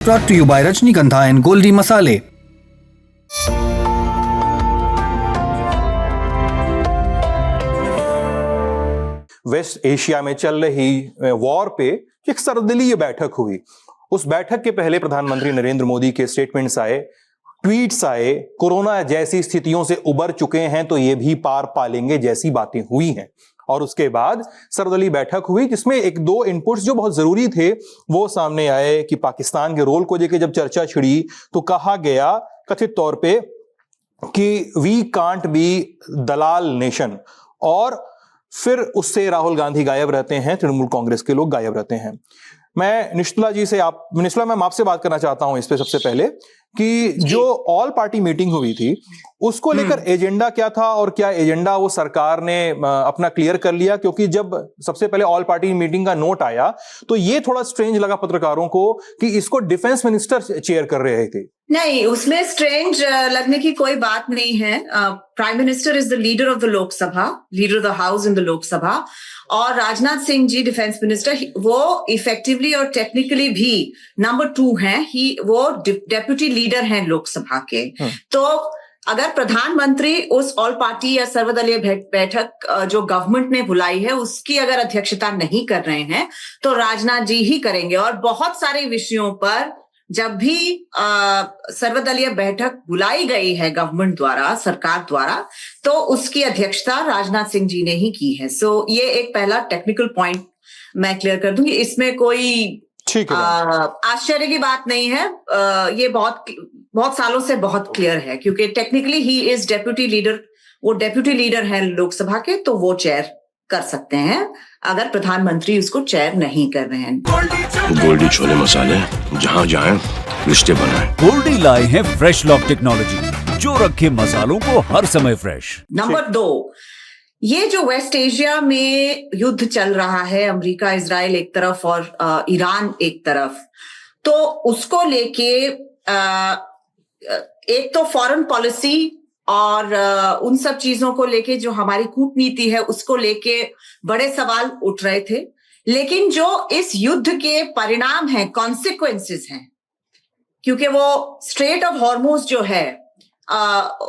Brought to you by Rajnikantha and Goldi Masale. West Asia में चल रही war पे एक सर्वदलीय बैठक हुई। उस बैठक के पहले प्रधानमंत्री नरेंद्र मोदी के स्टेटमेंट्स आए, ट्वीट्स आए, कोरोना जैसी स्थितियों से उबर चुके हैं तो ये भी पार पालेंगे जैसी बातें हुई हैं। और उसके बाद सर्वदलीय बैठक हुई जिसमें एक दो इनपुट्स जो बहुत जरूरी थे वो सामने आए कि पाकिस्तान के रोल को लेकर जब चर्चा छिड़ी तो कहा गया कथित तौर पे कि we can't be dalal nation, और फिर उससे राहुल गांधी गायब रहते हैं, तृणमूल कांग्रेस के लोग गायब रहते हैं। मैं निश्चला जी से निश्चला मैम आपसे बात करना चाहता हूं इस पे सबसे पहले कि जो ऑल पार्टी मीटिंग हुई थी उसको लेकर एजेंडा क्या था और क्या एजेंडा वो सरकार ने अपना क्लियर कर लिया? क्योंकि जब सबसे पहले ऑल पार्टी मीटिंग का नोट आया तो ये थोड़ा स्ट्रेंज लगा पत्रकारों को कि इसको डिफेंस मिनिस्टर चेयर कर रहे थे। नहीं, उसमें स्ट्रेंज लगने की कोई बात नहीं है। Prime minister is the leader of the Lok Sabha, leader of the house in the Lok Sabha, और राजनाथ सिंह जी डिफेंस मिनिस्टर, वो इफेक्टिवली और टेक्निकली भी नंबर 2 हैं। वो डेप्यूटी लीडर हैं लोकसभा के। तो अगर प्रधानमंत्री उस ऑल पार्टी या सर्वदलीय बैठक जो गवर्नमेंट ने बुलाई है उसकी अगर अध्यक्षता नहीं कर रहे हैं तो राजनाथ जी ही करेंगे। और बहुत सारे विषयों पर जब भी सर्वदलीय बैठक बुलाई गई है गवर्नमेंट द्वारा, सरकार द्वारा, तो उसकी अध्यक्षता राजनाथ सिंह जी ने ही की है। सो ये एक पहला टेक्निकल पॉइंट मैं क्लियर कर दूंगी। इसमें कोई आश्चर्य की बात नहीं है। ये बहुत सालों से बहुत क्लियर है क्योंकि technically he is deputy leader, वो डेप्यूटी लीडर है लोकसभा के, तो वो चेयर कर सकते हैं अगर प्रधानमंत्री उसको चेयर नहीं कर रहे हैं। गोल्डी छोले मसाले, जहाँ जाएं रिश्ते बनाएं। गोल्डी लाए हैं फ्रेश लॉक टेक्नोलॉजी जो रखे मसालों को हर समय फ्रेश। नंबर 2, ये जो वेस्ट एशिया में युद्ध चल रहा है, अमेरिका इजराइल एक तरफ और ईरान एक तरफ, तो उसको लेके एक तो फॉरेन पॉलिसी और उन सब चीजों को लेके जो हमारी कूटनीति है उसको लेके बड़े सवाल उठ रहे थे। लेकिन जो इस युद्ध के परिणाम हैं, कॉन्सिक्वेंसेस हैं, क्योंकि वो स्ट्रेट ऑफ हॉर्मुज जो है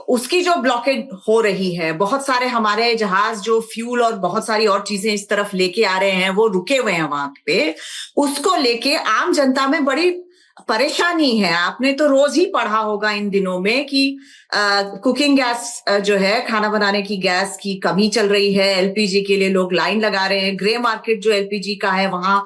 उसकी जो ब्लॉकेड हो रही है, बहुत सारे हमारे जहाज जो फ्यूल और बहुत सारी और चीजें इस तरफ लेके आ रहे हैं वो रुके हुए हैं वहां पे, उसको लेके आम जनता में बड़ी परेशानी है। आपने तो रोज ही पढ़ा होगा इन दिनों में कि कुकिंग गैस जो है, खाना बनाने की गैस की कमी चल रही है। एलपीजी के लिए लोग लाइन लगा रहे हैं। ग्रे मार्केट जो एलपीजी का है वहां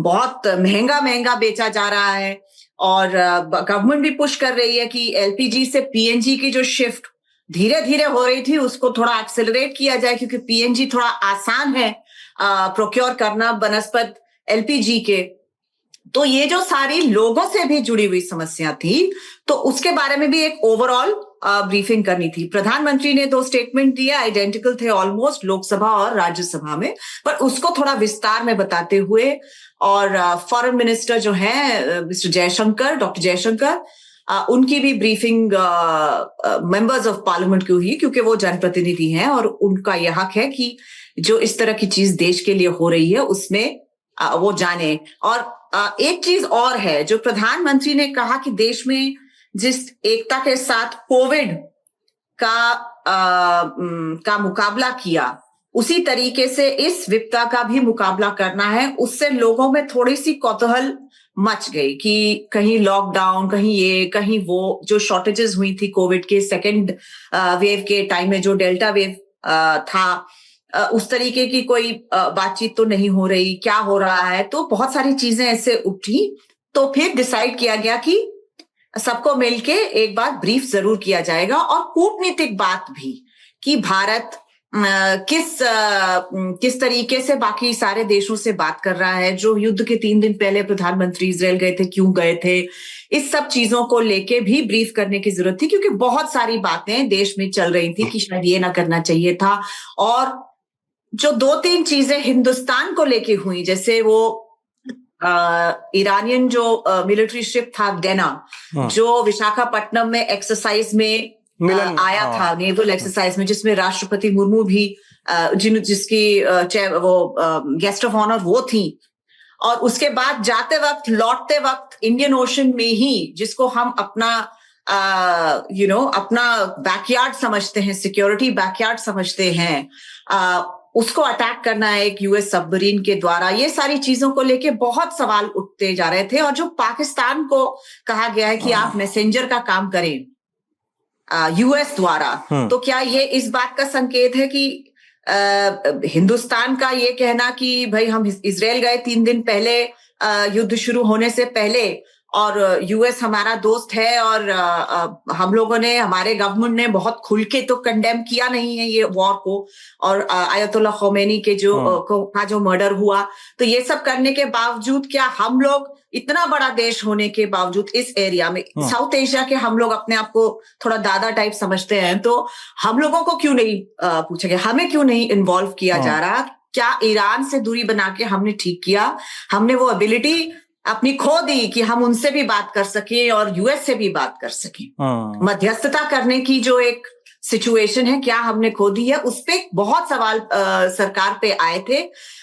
बहुत महंगा बेचा जा रहा है। और गवर्नमेंट भी पुश कर रही है कि एलपीजी से पीएनजी की जो शिफ्ट धीरे धीरे हो रही थी उसको थोड़ा एक्सेलरेट किया जाए, क्योंकि पीएनजी थोड़ा आसान है प्रोक्योर करना बनस्पत एलपीजी के। तो ये जो सारी लोगों से भी जुड़ी हुई समस्या थी, तो उसके बारे में भी एक ओवरऑल ब्रीफिंग करनी थी। प्रधानमंत्री ने 2 स्टेटमेंट दिए, आइडेंटिकल थे ऑलमोस्ट लोकसभा और राज्यसभा में, पर उसको थोड़ा विस्तार में बताते हुए। और फॉरेन मिनिस्टर जो है मिस्टर जयशंकर, डॉक्टर जयशंकर, उनकी भी ब्रीफिंग मेंबर्स ऑफ पार्लियामेंट की हुई, क्योंकि वो जनप्रतिनिधि हैं और उनका यह हक है कि जो इस तरह की चीज देश के लिए हो रही है उसमें वो जाने। और एक चीज और है जो प्रधानमंत्री ने कहा कि देश में जिस एकता के साथ कोविड का मुकाबला किया, उसी तरीके से इस विपदा का भी मुकाबला करना है। उससे लोगों में थोड़ी सी कौतूहल मच गई कि कहीं लॉकडाउन, कहीं ये कहीं वो, जो शॉर्टेजेस हुई थी कोविड के सेकेंड वेव के टाइम में, जो डेल्टा वेव था, उस तरीके की कोई बातचीत तो नहीं हो रही, क्या हो रहा है। तो बहुत सारी चीजें ऐसे उठी, तो फिर डिसाइड किया गया कि सबको मिलके एक बार ब्रीफ जरूर किया जाएगा। और कूटनीतिक बात भी कि भारत किस तरीके से बाकी सारे देशों से बात कर रहा है। जो युद्ध के 3 दिन पहले प्रधानमंत्री इजराइल गए थे, क्यों गए थे, इस सब चीजों को लेके भी ब्रीफ करने की जरूरत थी, क्योंकि बहुत सारी बातें देश में चल रही थी कि शायद ये ना करना चाहिए था। और जो 2-3 चीजें हिंदुस्तान को लेके हुई, जैसे वो ईरानियन जो मिलिट्री शिप था डेना, जो विशाखापट्टनम में एक्सरसाइज में आया था, नेवल एक्सरसाइज में, जिसमें राष्ट्रपति मुर्मू भी जिसकी वो गेस्ट ऑफ ऑनर वो थी। और उसके बाद जाते वक्त, लौटते वक्त इंडियन ओशन में ही, जिसको हम अपना अपना बैकयार्ड समझते हैं, सिक्योरिटी बैकयार्ड समझते हैं, उसको अटैक करना है एक यूएस सबमरीन के द्वारा, ये सारी चीजों को लेके बहुत सवाल उठते जा रहे थे। और जो पाकिस्तान को कहा गया है कि आप मैसेंजर का काम करें यूएस द्वारा, तो क्या ये इस बात का संकेत है कि हिंदुस्तान का ये कहना कि भाई हम इजराइल गए 3 दिन पहले युद्ध शुरू होने से पहले, और यूएस हमारा दोस्त है, और हम लोगों ने, हमारे गवर्नमेंट ने बहुत खुल के तो कंडेम किया नहीं है ये वॉर को, और आयतुल्लाह खोमेनी के जो मर्डर हुआ, तो ये सब करने के बावजूद क्या हम लोग, इतना बड़ा देश होने के बावजूद इस एरिया में, साउथ एशिया के हम लोग अपने आप को थोड़ा दादा टाइप समझते हैं, तो हम लोगों को क्यों नहीं पूछा गया, हमें क्यों नहीं इन्वॉल्व किया जा रहा? क्या ईरान से दूरी बना के हमने ठीक किया? हमने वो एबिलिटी अपनी खो दी कि हम उनसे भी बात कर सके और यूएस से भी बात कर सके। मध्यस्थता करने की जो एक सिचुएशन है, क्या हमने खो दी है? उस पे बहुत सवाल सरकार पे आए थे,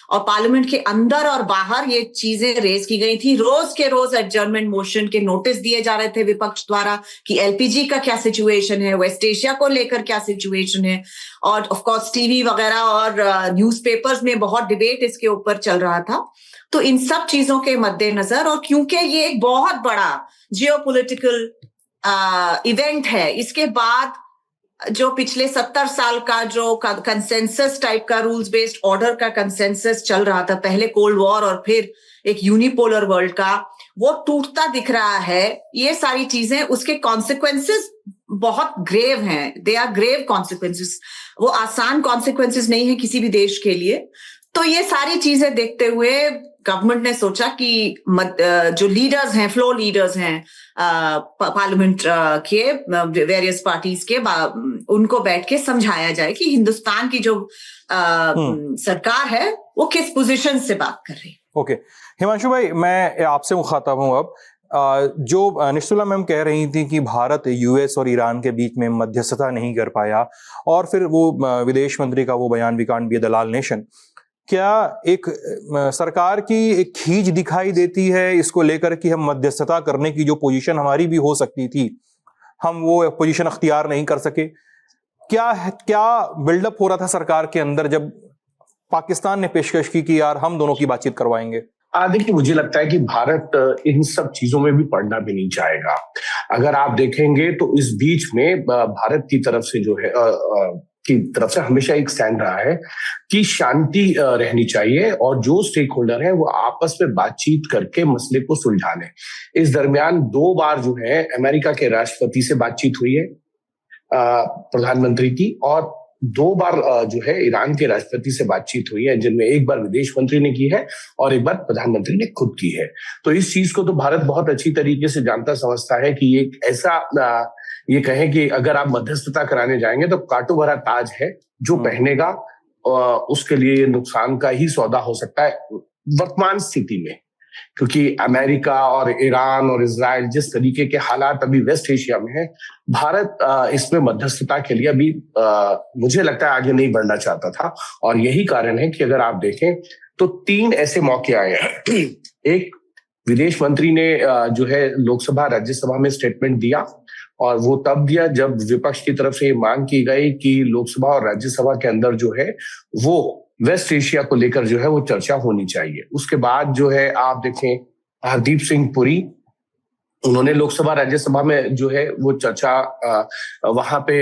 और पार्लियामेंट के अंदर और बाहर ये चीजें रेज की गई थी। रोज के रोज एडजर्नमेंट मोशन के नोटिस दिए जा रहे थे विपक्ष द्वारा कि एलपीजी का क्या सिचुएशन है, वेस्ट एशिया को लेकर क्या सिचुएशन है, और ऑफ कोर्स टीवी वगैरह और न्यूज़पेपर्स में बहुत डिबेट इसके ऊपर चल रहा था। तो इन सब चीजों के मद्देनजर, और क्योंकि ये एक बहुत बड़ा जियोपॉलिटिकल इवेंट है, इसके बाद जो पिछले 70 साल का जो कंसेंसस टाइप का रूल्स बेस्ड ऑर्डर का कंसेंसस चल रहा था, पहले कोल्ड वॉर और फिर एक यूनिपोलर वर्ल्ड का, वो टूटता दिख रहा है। ये सारी चीजें, उसके कॉन्सिक्वेंसेस बहुत ग्रेव हैं, दे आर ग्रेव कॉन्सिक्वेंसेस, वो आसान कॉन्सिक्वेंसेस नहीं है किसी भी देश के लिए। तो ये सारी चीजें देखते हुए गवर्नमेंट ने सोचा कि जो लीडर्स हैं, फ्लोर लीडर्स हैं पार्लियामेंट के वेरियस पार्टीज के, उनको बैठ के समझाया जाए कि हिंदुस्तान की जो सरकार है वो किस पोजीशन से बात कर रही है। ओके, हिमांशु भाई, मैं आपसे मुखातब हूं अब। जो निश्तुल्ला मैम कह रही थी कि भारत यूएस और ईरान के बीच में मध्यस्थता नहीं कर पाया, और फिर वो विदेश मंत्री का वो बयान, we can't be a dalal nation, क्या एक सरकार की एक खींच दिखाई देती है इसको लेकर कि हम मध्यस्थता करने की जो पोजीशन हमारी भी हो सकती थी, हम वो पोजीशन अख्तियार नहीं कर सके? क्या बिल्डअप हो रहा था सरकार के अंदर जब पाकिस्तान ने पेशकश की कि यार हम दोनों की बातचीत करवाएंगे? देखिए, मुझे लगता है कि भारत इन सब चीजों में भी पड़ना भी नहीं चाहेगा। अगर आप देखेंगे तो इस बीच में भारत की तरफ से जो है हमेशा एक स्टैंड रहा है कि शांति रहनी चाहिए, और जो स्टेक होल्डर है वो आपस में बातचीत करके मसले को सुलझा लें। इस दरमियान 2 बार जो है अमेरिका के राष्ट्रपति से बातचीत हुई है प्रधानमंत्री की, और 2 बार जो है ईरान के राष्ट्रपति से बातचीत हुई है, जिनमें एक बार विदेश मंत्री ने की है और एक बार प्रधानमंत्री ने खुद की है। तो इस चीज को तो भारत बहुत अच्छी तरीके से जानता समझता है कि ये ऐसा ये कहें कि अगर आप मध्यस्थता कराने जाएंगे तो कांटों भरा ताज है, जो पहनेगा उसके लिए नुकसान का ही सौदा हो सकता है वर्तमान स्थिति में, क्योंकि अमेरिका और ईरान और इजराइल जिस तरीके के हालात अभी वेस्ट एशिया में है, भारत इसमें मध्यस्थता के लिए अभी मुझे लगता है आगे नहीं बढ़ना चाहता था। और यही कारण है कि अगर आप देखें तो 3 ऐसे मौके आए हैं। एक, विदेश मंत्री ने जो है लोकसभा राज्यसभा में स्टेटमेंट दिया, और वो तब दिया जब विपक्ष की तरफ से मांग की गई कि लोकसभा और राज्यसभा के अंदर जो है वो वेस्ट एशिया को लेकर जो है वो चर्चा होनी चाहिए। उसके बाद जो है आप देखें हरदीप सिंह पुरी, उन्होंने लोकसभा राज्यसभा में जो है वो चर्चा वहां पे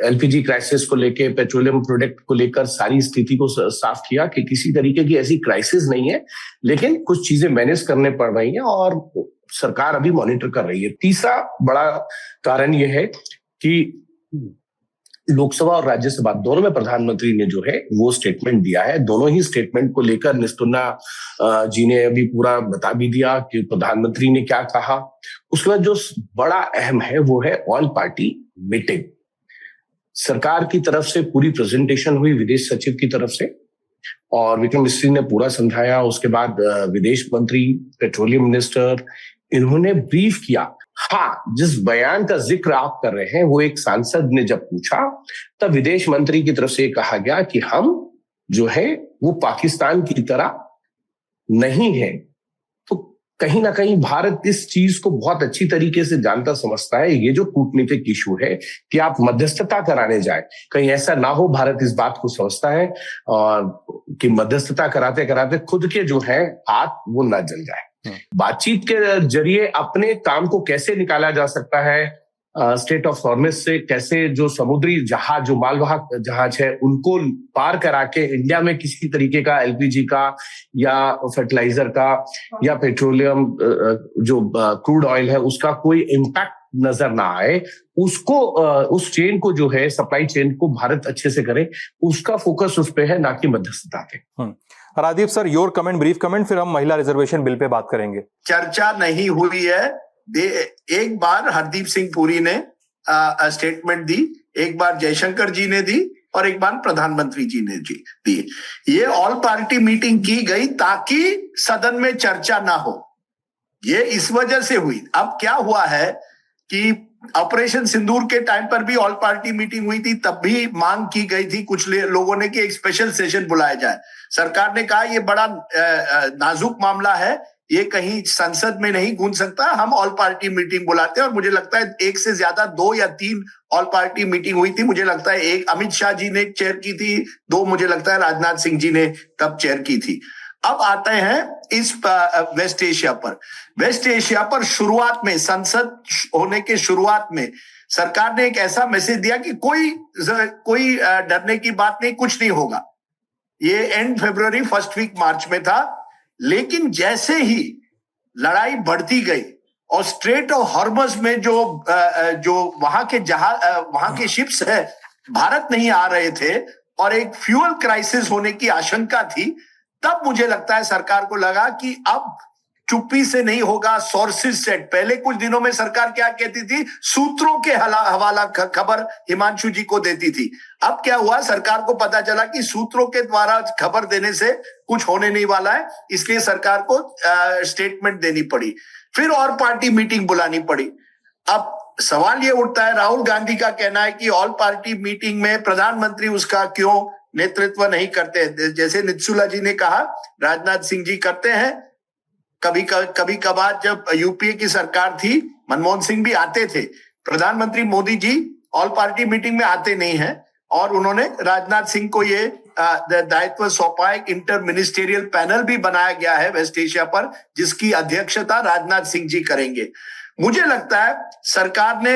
एलपीजी क्राइसिस को लेके, पेट्रोलियम प्रोडक्ट को लेकर सारी स्थिति को साफ किया कि किसी तरीके की ऐसी क्राइसिस नहीं है, लेकिन कुछ चीजें मैनेज करने पड़ रही हैं और सरकार अभी मॉनिटर कर रही है। तीसरा बड़ा कारण यह है कि लोकसभा और राज्यसभा दोनों में प्रधानमंत्री ने जो है वो स्टेटमेंट दिया है। दोनों ही स्टेटमेंट को लेकर निस्तुल्ला जी ने अभी पूरा बता भी दिया कि प्रधानमंत्री ने क्या कहा। उसके बाद जो बड़ा अहम है वो है ऑल पार्टी मीटिंग। सरकार की तरफ से पूरी प्रेजेंटेशन हुई विदेश सचिव की तरफ से, और विक्रम मिस्त्री ने पूरा समझाया। उसके बाद विदेश मंत्री, पेट्रोलियम मिनिस्टर, इन्होंने ब्रीफ किया। हाँ, जिस बयान का जिक्र आप कर रहे हैं वो एक सांसद ने जब पूछा तब विदेश मंत्री की तरफ से कहा गया कि हम जो है वो पाकिस्तान की तरह नहीं है। तो कहीं ना कहीं भारत इस चीज को बहुत अच्छी तरीके से जानता समझता है। ये जो कूटनीतिक इशू है कि आप मध्यस्थता कराने जाए, कहीं ऐसा ना हो, भारत इस बात को समझता है और कि मध्यस्थता कराते कराते खुद के जो है हाथ वो ना जल जाए। बातचीत के जरिए अपने काम को कैसे निकाला जा सकता है, स्टेट ऑफ हॉर्मस से कैसे जो समुद्री जहाज, जो मालवाहक जहाज है, उनको पार करा के इंडिया में किसी तरीके का एलपीजी का या फर्टिलाइजर का या पेट्रोलियम जो क्रूड ऑयल है उसका कोई इम्पैक्ट नजर ना आए, उसको उस चेन को जो है, सप्लाई चेन को भारत अच्छे से करे, उसका फोकस उस पे है, ना कि मध्यस्थता पे। Rajdeep sir, your comment, brief comment, फिर हम महिला रिजर्वेशन बिल पे बात करेंगे। चर्चा नहीं हुई है। एक बार हरदीप सिंह पुरी ने स्टेटमेंट दी, एक बार जयशंकर जी ने दी और एक बार प्रधानमंत्री जी ने दी। ये ऑल पार्टी मीटिंग की गई ताकि सदन में चर्चा ना हो, ये इस वजह से हुई। अब क्या हुआ है कि ऑपरेशन सिंदूर के टाइम पर भी ऑल पार्टी मीटिंग हुई थी, तब भी मांग की गई थी कुछ लोगों ने कि एक स्पेशल सेशन बुलाया जाए। सरकार ने कहा ये बड़ा नाजुक मामला है, ये कहीं संसद में नहीं गूंज सकता, हम ऑल पार्टी मीटिंग बुलाते हैं। और मुझे लगता है एक से ज्यादा 2 या 3 ऑल पार्टी मीटिंग हुई थी। मुझे लगता है एक अमित शाह जी ने चेयर की थी, 2 मुझे लगता है राजनाथ सिंह जी ने तब चेयर की थी। अब आते हैं इस वेस्ट एशिया पर। वेस्ट एशिया पर शुरुआत में, संसद होने के शुरुआत में सरकार ने एक ऐसा मैसेज दिया कि कोई डरने की बात नहीं, कुछ नहीं होगा। ये एंड फरवरी फर्स्ट वीक मार्च में था। लेकिन जैसे ही लड़ाई बढ़ती गई और स्ट्रेट ऑफ हॉर्मस में जो वहां के शिप्स है भारत नहीं आ रहे थे और एक फ्यूल क्राइसिस होने की आशंका थी, तब मुझे लगता है सरकार को लगा कि अब चुप्पी से नहीं होगा, सोर्सेस सेट। पहले कुछ दिनों में सरकार क्या कहती थी, सूत्रों के हवाला खबर हिमांशु जी को देती थी। अब क्या हुआ, सरकार को पता चला कि सूत्रों के द्वारा खबर देने से कुछ होने नहीं वाला है, इसलिए सरकार को स्टेटमेंट देनी पड़ी, फिर और पार्टी मीटिंग बुलानी पड़ी। अब सवाल ये उठता है, राहुल गांधी का कहना है कि ऑल पार्टी मीटिंग में प्रधानमंत्री उसका क्यों नेतृत्व नहीं करते। जैसे नित्सुला जी ने कहा, राजनाथ सिंह जी करते हैं, कभी कभार जब यूपीए की सरकार थी, मनमोहन सिंह भी आते थे। प्रधानमंत्री Modi ji all party meeting में आते नहीं हैं और उन्होंने राजनाथ सिंह को ये दायित्व सौंपा। एक इंटर मिनिस्टेरियल पैनल भी बनाया गया है वेस्ट एशिया पर, जिसकी अध्यक्षता राजनाथ सिंह जी करेंगे। मुझे लगता है सरकार ने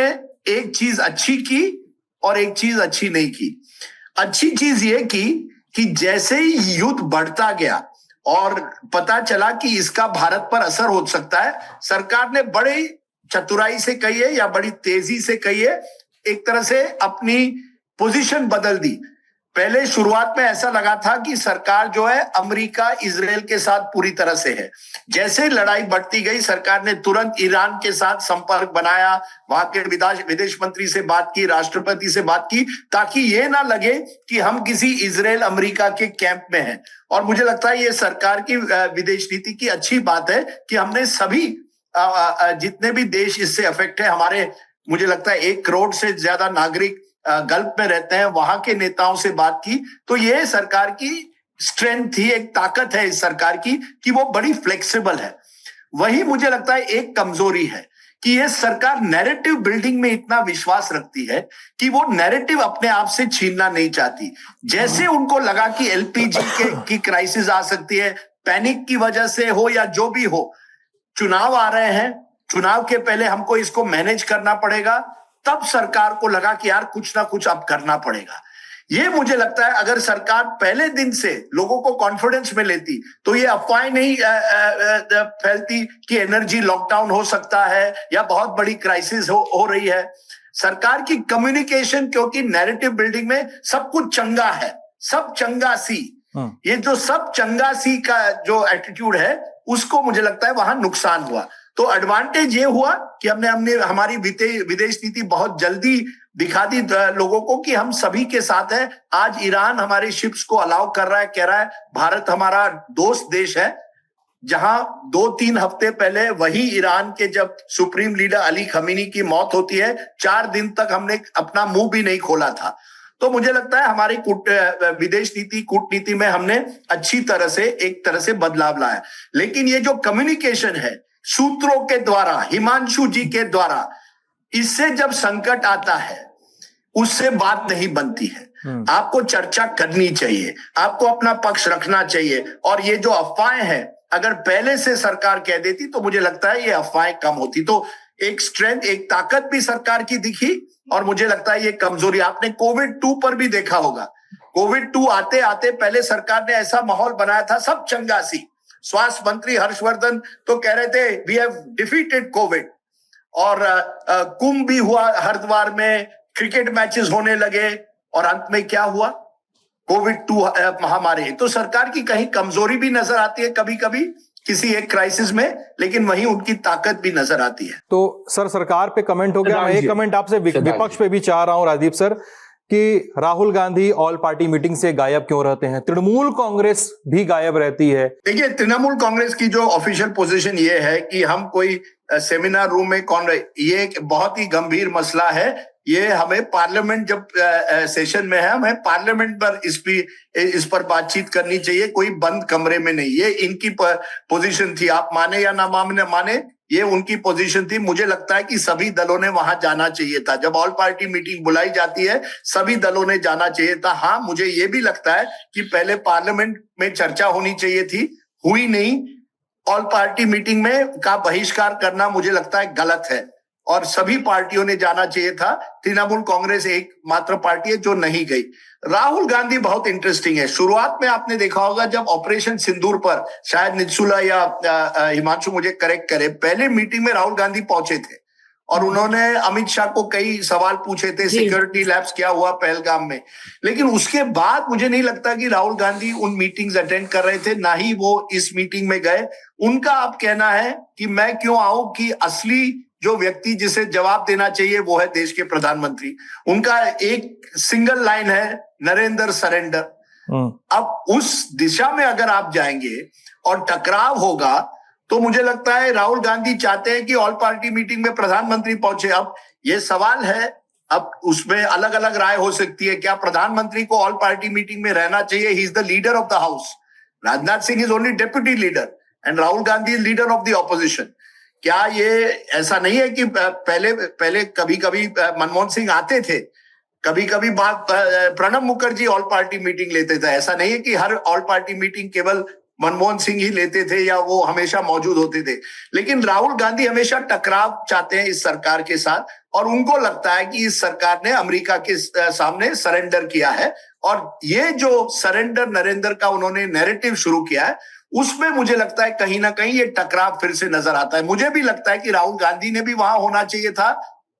एक चीज अच्छी की और एक चीज अच्छी नहीं की। अच्छी चीज ये की कि जैसे ही युद्ध बढ़ता गया और पता चला कि इसका भारत पर असर हो सकता है, सरकार ने बड़ी चतुराई से कही है या बड़ी तेजी से कही है, एक तरह से अपनी पोजीशन बदल दी। पहले शुरुआत में ऐसा लगा था कि सरकार जो है अमेरिका, इजराइल के साथ पूरी तरह से है। जैसे लड़ाई बढ़ती गई, सरकार ने तुरंत ईरान के साथ संपर्क बनाया, वहां के विदेश मंत्री से बात की, राष्ट्रपति से बात की, ताकि ये ना लगे कि हम किसी इजराइल अमेरिका के कैंप में हैं। और मुझे लगता है ये सरकार की विदेश नीति की अच्छी बात है कि हमने सभी जितने भी देश इससे अफेक्ट है, हमारे मुझे लगता है 1 करोड़ से ज्यादा नागरिक गल्फ में रहते हैं, वहां के नेताओं से बात की। तो ये सरकार की स्ट्रेंथ थी, एक ताकत है इस सरकार की कि वो बड़ी फ्लेक्सिबल है। वही मुझे लगता है एक कमजोरी है कि ये सरकार नैरेटिव बिल्डिंग में इतना विश्वास रखती है कि वो नैरेटिव अपने आप से छीनना नहीं चाहती। जैसे उनको लगा कि एलपीजी की क्राइसिस आ सकती है, पैनिक की वजह से हो या जो भी हो, चुनाव आ रहे हैं, चुनाव के पहले हमको इसको मैनेज करना पड़ेगा, तब सरकार को लगा कि यार कुछ ना कुछ अब करना पड़ेगा। ये मुझे लगता है अगर सरकार पहले दिन से लोगों को कॉन्फिडेंस में लेती तो ये अफवाहें नहीं फैलती कि एनर्जी लॉकडाउन हो सकता है या बहुत बड़ी क्राइसिस हो रही है। सरकार की कम्युनिकेशन, क्योंकि नैरेटिव बिल्डिंग में सब कुछ चंगा है, सब चंगा सी, ये जो सब चंगा सी का जो एटीट्यूड है, उसको मुझे लगता है वहां नुकसान हुआ। तो एडवांटेज ये हुआ कि हमने हमारी विदेश नीति बहुत जल्दी दिखा दी लोगों को कि हम सभी के साथ हैं। आज ईरान हमारे शिप्स को अलाउ कर रहा है, कह रहा है भारत हमारा दोस्त देश है। जहां 2-3 हफ्ते पहले वही ईरान के जब सुप्रीम लीडर अली खमीनी की मौत होती है, 4 दिन तक हमने अपना मुंह भी नहीं खोला था। तो मुझे लगता है हमारी विदेश नीति, कूटनीति में हमने अच्छी तरह से एक तरह से बदलाव लाया। लेकिन ये जो कम्युनिकेशन है, सूत्रों के द्वारा, हिमांशु जी के द्वारा, इससे जब संकट आता है उससे बात नहीं बनती है। आपको चर्चा करनी चाहिए, आपको अपना पक्ष रखना चाहिए। और ये जो अफवाहें हैं, अगर पहले से सरकार कह देती तो मुझे लगता है ये अफवाहें कम होती। तो एक स्ट्रेंथ, एक ताकत भी सरकार की दिखी, और मुझे लगता है ये कमजोरी आपने कोविड 2 पर भी देखा होगा। कोविड 2 आते आते पहले सरकार ने ऐसा माहौल बनाया था, सब चंगासी। स्वास्थ्य मंत्री हर्षवर्धन तो कह रहे थे वी हैव डिफीटेड कोविड, और कुंभ भी हुआ हरिद्वार में, क्रिकेट मैचेस होने लगे, और अंत में क्या हुआ? कोविड 2 महामारी। तो सरकार की कहीं कमजोरी भी नजर आती है कभी कभी किसी एक क्राइसिस में, लेकिन वहीं उनकी ताकत भी नजर आती है। तो सर, सरकार पे कमेंट हो गया। मैं एक कमेंट आपसे विपक्ष पे भी चाह रहा हूं राजदीप सर, कि Rahul Gandhi all party meeting से गायब क्यों रहते हैं? तृणमूल कांग्रेस भी गायब रहती है। देखिए, तृणमूल कांग्रेस की जो ऑफिशियल पोजीशन ये है कि हम कोई सेमिनार रूम में ये एक बहुत ही गंभीर मसला है। ये हमें पार्लियामेंट जब सेशन में है, हमें पार्लियामेंट पर इस पर बातचीत करनी चाहिए, कोई बंद कमरे में नहीं। ये इनकी पोजीशन थी, आप माने या ना माने, ये उनकी पोजीशन थी। मुझे लगता है कि सभी दलों ने वहां जाना चाहिए था। जब ऑल पार्टी मीटिंग बुलाई जाती है, सभी दलों ने जाना चाहिए था। हाँ, मुझे ये भी लगता है कि पहले पार्लियामेंट में चर्चा होनी चाहिए थी, हुई नहीं। ऑल पार्टी मीटिंग में का बहिष्कार करना मुझे लगता है गलत है, और सभी पार्टियों ने जाना चाहिए था। तृणमूल कांग्रेस एक मात्र पार्टी है जो नहीं गई। राहुल गांधी बहुत इंटरेस्टिंग है। शुरुआत में आपने देखा होगा जब ऑपरेशन सिंदूर पर, शायद निचुला या हिमांशु मुझे करेक्ट करे, पहले मीटिंग में राहुल गांधी पहुंचे थे और उन्होंने अमित शाह को कई सवाल पूछे थे, सिक्योरिटी लैब्स क्या हुआ पहलगाम में। लेकिन उसके बाद मुझे नहीं लगता कि राहुल गांधी उन मीटिंग्स अटेंड कर रहे थे, ना ही वो इस मीटिंग में गए। उनका अब कहना है कि मैं क्यों आऊं, कि असली जो व्यक्ति जिसे जवाब देना चाहिए वो है देश के प्रधानमंत्री। उनका एक सिंगल लाइन है, नरेंद्र सरेंडर। अब उस दिशा में अगर आप जाएंगे और टकराव होगा, तो मुझे लगता है राहुल गांधी चाहते हैं कि ऑल पार्टी मीटिंग में प्रधानमंत्री पहुंचे। अब ये सवाल है, अब उसमें अलग अलग राय हो सकती है। क्या प्रधानमंत्री को ऑल पार्टी मीटिंग में रहना चाहिए? He is the leader of the house. Rajnath Singh is only deputy leader and Rahul Gandhi is leader of the opposition. क्या ये ऐसा नहीं है कि पहले कभी कभी मनमोहन सिंह आते थे, कभी कभी Pranab Mukherjee all party meeting लेते थे? ऐसा नहीं है कि हर ऑल पार्टी मीटिंग केवल मनमोहन सिंह ही लेते थे या वो हमेशा मौजूद होते थे। लेकिन राहुल गांधी हमेशा टकराव चाहते हैं इस सरकार के साथ, और उनको लगता है कि इस सरकार ने अमेरिका के सामने सरेंडर किया है। और ये जो सरेंडर नरेंद्र का उन्होंने नैरेटिव शुरू किया है, उसमें मुझे लगता है कहीं ना कहीं ये टकराव फिर से नजर आता है। मुझे भी लगता है कि राहुल गांधी ने भी वहां होना चाहिए था।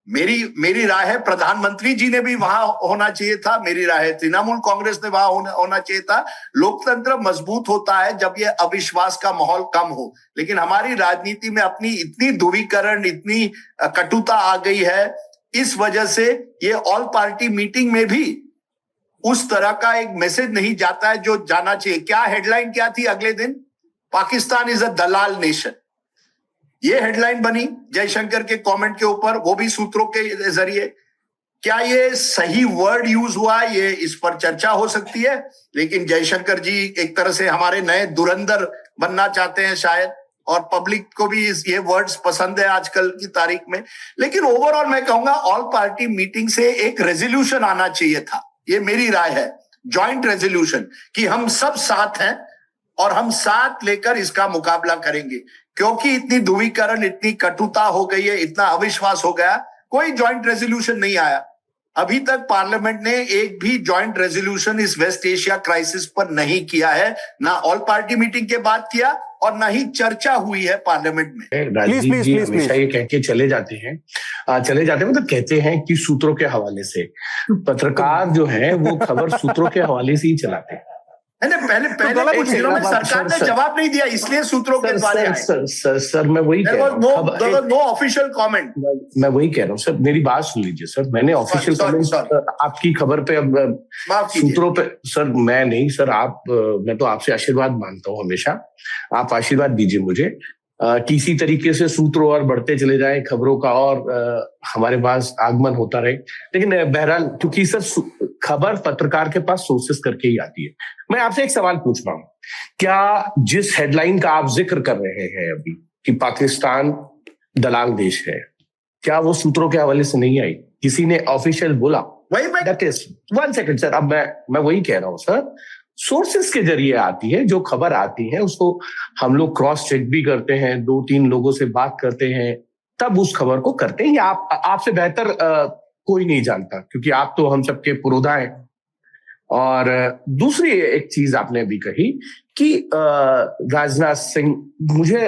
मेरी राय है प्रधानमंत्री जी ने भी वहां होना चाहिए था। मेरी राय है तृणमूल कांग्रेस ने वहां होना चाहिए था। लोकतंत्र मजबूत होता है जब ये अविश्वास का माहौल कम हो। लेकिन हमारी राजनीति में अपनी इतनी ध्रुवीकरण, इतनी कटुता आ गई है, इस वजह से ये ऑल पार्टी मीटिंग में भी उस तरह का एक मैसेज नहीं जाता है जो जाना चाहिए। क्या हेडलाइन क्या थी अगले दिन? Pakistan is a dalal nation. ये हेडलाइन बनी जयशंकर के कमेंट के ऊपर, वो भी सूत्रों के जरिए। क्या ये सही वर्ड यूज हुआ? ये इस पर चर्चा हो सकती है। लेकिन जयशंकर जी एक तरह से हमारे नए धुरंधर बनना चाहते हैं शायद, और पब्लिक को भी ये वर्ड्स पसंद है आजकल की तारीख में। लेकिन ओवरऑल मैं कहूंगा ऑल पार्टी मीटिंग से एक रेजोल्यूशन आना चाहिए था। ये मेरी राय है, जॉइंट रेजोल्यूशन, कि हम सब साथ हैं और हम साथ लेकर इसका मुकाबला करेंगे। क्योंकि इतनी ध्रुवीकरण, इतनी कटुता हो गई है, इतना अविश्वास हो गया, कोई जॉइंट रेजोल्यूशन नहीं आया। अभी तक पार्लियामेंट ने एक भी जॉइंट रेजोल्यूशन इस वेस्ट एशिया क्राइसिस पर नहीं किया है, ना ऑल पार्टी मीटिंग के बाद किया और ना ही चर्चा हुई है पार्लियामेंट में। राजदीप जी हमेशा ये कह के चले जाते हैं मतलब कहते हैं कि सूत्रों के हवाले से। पत्रकार जो है वो खबर सूत्रों के हवाले से ही चलाते हैं। पहले कुछ दिनों में सरकार ने जवाब नहीं दिया, इसलिए सूत्रों के द्वारा सर मैं वही कह रहा हूँ, नो ऑफिशियल कमेंट। मैं वही कह रहा हूँ सर, मेरी बात सुन लीजिए सर। मैंने ऑफिशियल कमेंट आपकी खबर पे, अब सूत्रों पे सर मैं नहीं सर, आप, मैं तो आपसे आशीर्वाद मांगता हूँ हमेशा। आप आशीर्वाद दीजिए मुझे किसी तरीके से सूत्रों और बढ़ते चले जाए खबरों का, और हमारे पास आगमन होता रहे। लेकिन बहरहाल क्योंकि सर खबर पत्रकार के पास सोर्सेस करके ही आती है। मैं आपसे एक सवाल पूछ रहा हूं, क्या जिस हेडलाइन का आप जिक्र कर रहे हैं अभी, कि पाकिस्तान दलाल देश है, क्या वो सूत्रों के हवाले से नहीं आई? किसी ने ऑफिशियल बोला? वही मैं दैट इज 1 सेकंड सर, अब मैं वही कह रहा हूं सर, सोर्सेस के जरिए आती है जो खबर आती है, उसको हम लोग क्रॉस चेक भी करते हैं, 2-3 लोगों से बात करते हैं, तब उस खबर को करते हैं। ये आपसे बेहतर कोई नहीं जानता, क्योंकि आप तो हम सबके पुरोधा हैं। और दूसरी एक चीज आपने अभी कही कि राजनाथ सिंह, मुझे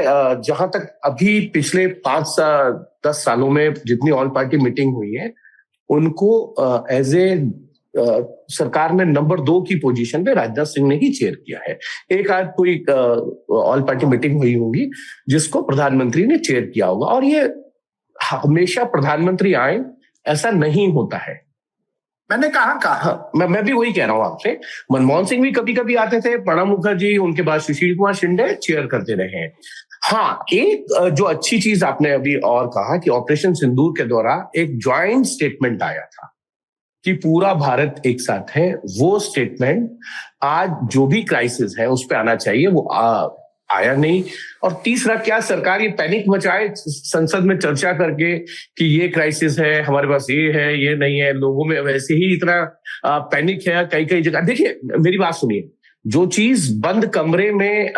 जहां तक अभी पिछले 5-10 सालों में जितनी ऑल पार्टी मीटिंग हुई है, उनको एज ए सरकार में नंबर 2 की पोजीशन पे राजनाथ सिंह ने ही चेयर किया है। एक आध कोई ऑल पार्टी मीटिंग हुई होगी जिसको प्रधानमंत्री ने चेयर किया होगा, और ये हमेशा प्रधानमंत्री आए ऐसा नहीं होता है। मैंने कहा हाँ, मैं भी वही कह रहा हूं आपसे। मनमोहन सिंह भी कभी कभी आते थे, प्रणब मुखर्जी, उनके बाद सुशील कुमार शिंदे चेयर करते रहे हैं। हाँ, एक जो अच्छी चीज आपने अभी और कहा कि ऑपरेशन सिंदूर के दौरान एक ज्वाइंट स्टेटमेंट आया था कि पूरा भारत एक साथ है। वो स्टेटमेंट आज जो भी क्राइसिस है उस पर आना चाहिए, वो आया नहीं। और तीसरा, क्या सरकार ये पैनिक मचाए संसद में चर्चा करके कि ये क्राइसिस है, हमारे पास ये है, ये नहीं है, लोगों में वैसे ही इतना पैनिक है कई कई जगह। देखिए, मेरी बात सुनिए, जो चीज बंद कमरे में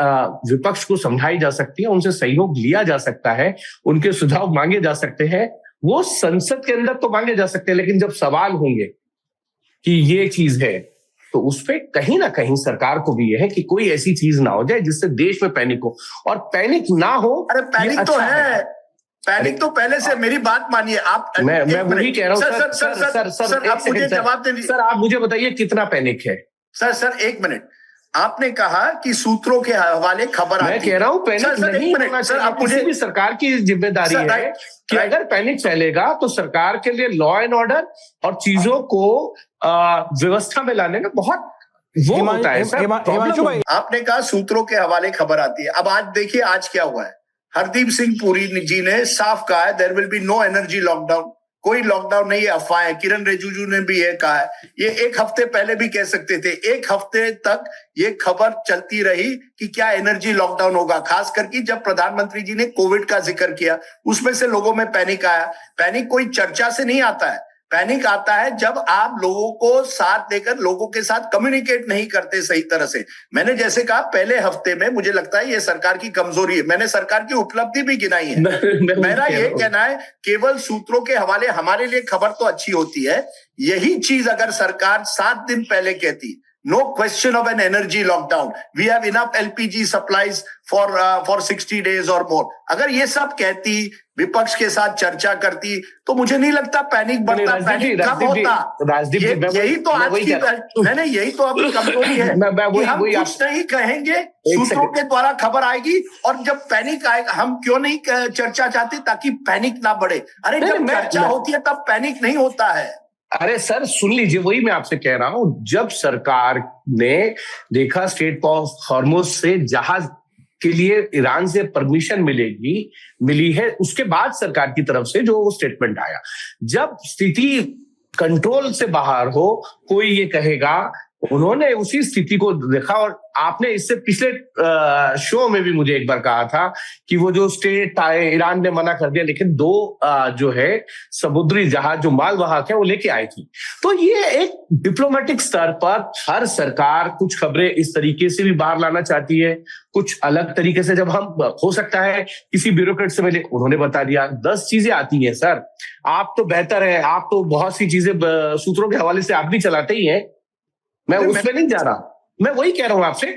विपक्ष को समझाई जा सकती है, उनसे सहयोग लिया जा सकता है, उनके सुझाव मांगे जा सकते हैं, वो संसद के अंदर तो मांगे जा सकते हैं, लेकिन जब सवाल होंगे कि ये चीज है, तो उस पे कहीं ना कहीं सरकार को भी यह है कि कोई ऐसी चीज ना हो जाए जिससे देश में पैनिक हो, और पैनिक ना हो। अरे पैनिक तो है, पैनिक तो पहले से, मेरी बात मानिए आप। मैं वही कह रहा हूं सर, आप मुझे जवाब दे दीजिए। सर, आप मुझे बताइए कितना पैनिक है? सर 1 मिनट, आपने कहा कि सूत्रों के हवाले खबर मैं कह रहा हूं पैनिक नहीं होना चाहिए। आप किसी भी सरकार की जिम्मेदारी है कि अगर पैनिक फैलेगा तो सरकार के लिए लॉ एंड ऑर्डर और चीजों को व्यवस्था में लाने में बहुत वो होता है। हिमांशु भाई, आपने कहा सूत्रों के हवाले खबर आती है। अब आज देखिए, आज क्या हुआ है, हरदीप सिंह पुरी जी ने साफ कहा है, there will be no energy lockdown. कोई लॉकडाउन नहीं है, अफवाह है। किरण रिजिजू ने भी ये कहा है, ये 1 हफ्ते पहले भी कह सकते थे। 1 हफ्ते तक ये खबर चलती रही कि क्या एनर्जी लॉकडाउन होगा, खास करके जब प्रधानमंत्री जी ने कोविड का जिक्र किया, उसमें से लोगों में पैनिक आया। पैनिक कोई चर्चा से नहीं आता है, पैनिक आता है जब आप लोगों को साथ देकर लोगों के साथ कम्युनिकेट नहीं करते सही तरह से। मैंने जैसे कहा, पहले हफ्ते में मुझे लगता है ये सरकार की कमजोरी है। मैंने सरकार की उपलब्धि भी गिनाई है। मेरा ये कहना है, केवल सूत्रों के हवाले हमारे लिए खबर तो अच्छी होती है। यही चीज अगर सरकार 7 दिन पहले कहती, no question of an energy lockdown, we have enough LPG supplies for 60 days or more, अगर ये सब कहती, विपक्ष के साथ चर्चा करती, तो मुझे नहीं लगता पैनिक बढ़ता। पैनिक कब होता? यही तो आज की, नहीं यही तो अपनी कमजोरी है कि हम कुछ नहीं कहेंगे, सूत्रों के द्वारा खबर आएगी, और जब पैनिक आएगा, हम क्यों नहीं चर्चा चाहते ताकि पैनिक ना बढ़े? अरे जब चर्चा होती है तब पैनिक नहीं होता है। अरे सर, सुन लीजिए, वही मैं आपसे कह रहा हूं। जब सरकार ने देखा स्ट्रेट ऑफ हॉर्मुज से जहाज के लिए ईरान से परमिशन मिली है, उसके बाद सरकार की तरफ से जो स्टेटमेंट आया, जब स्थिति कंट्रोल से बाहर हो, कोई ये कहेगा, उन्होंने उसी स्थिति को देखा। और आपने इससे पिछले शो में भी मुझे एक बार कहा था कि वो जो स्टेट आए, ईरान ने मना कर दिया, लेकिन 2 जो है समुद्री जहाज जो मालवाहक है वो लेके आई थी। तो ये एक डिप्लोमेटिक स्तर पर हर सरकार कुछ खबरें इस तरीके से भी बाहर लाना चाहती है, कुछ अलग तरीके से। जब हम, हो सकता है किसी ब्यूरोक्रेट से मिले, उन्होंने बता दिया, 10 चीजें आती हैं। सर, आप तो बेहतर है, आप तो बहुत सी चीजें सूत्रों के हवाले से आप भी चलाते ही हैं, मैं उसमें नहीं जा रहा। मैं वही कह रहा हूं आपसे,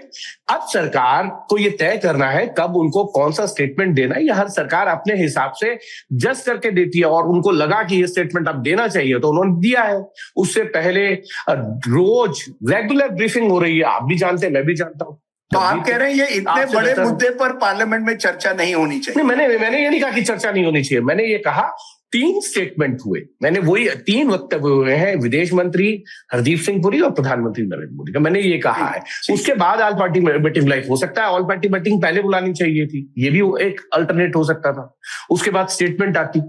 अब सरकार को ये तय करना है कब उनको कौन सा स्टेटमेंट देना है। या हर सरकार अपने हिसाब से जज करके देती है, और उनको लगा कि ये स्टेटमेंट अब देना चाहिए तो उन्होंने दिया है। उससे पहले रोज रेगुलर ब्रीफिंग हो रही है, आप भी जानते हैं, मैं भी जानता हूं। तो आप कह रहे हैं ये इतने बड़े मुद्दे पर पार्लियामेंट में चर्चा नहीं होनी चाहिए? नहीं, मैंने ये नहीं कहा कि चर्चा नहीं होनी चाहिए। मैंने ये कहा 3 स्टेटमेंट हुए, मैंने वही 3 वक्तव्य हुए हैं, विदेश मंत्री हरदीप सिंह पुरी और प्रधानमंत्री नरेंद्र मोदी का। मैंने ये कहा है, उसके बाद ऑल पार्टी मीटिंग लाइफ हो सकता है, ऑल पार्टी मीटिंग पहले बुलानी चाहिए थी, ये भी एक अल्टरनेट हो सकता था। उसके बाद स्टेटमेंट आती,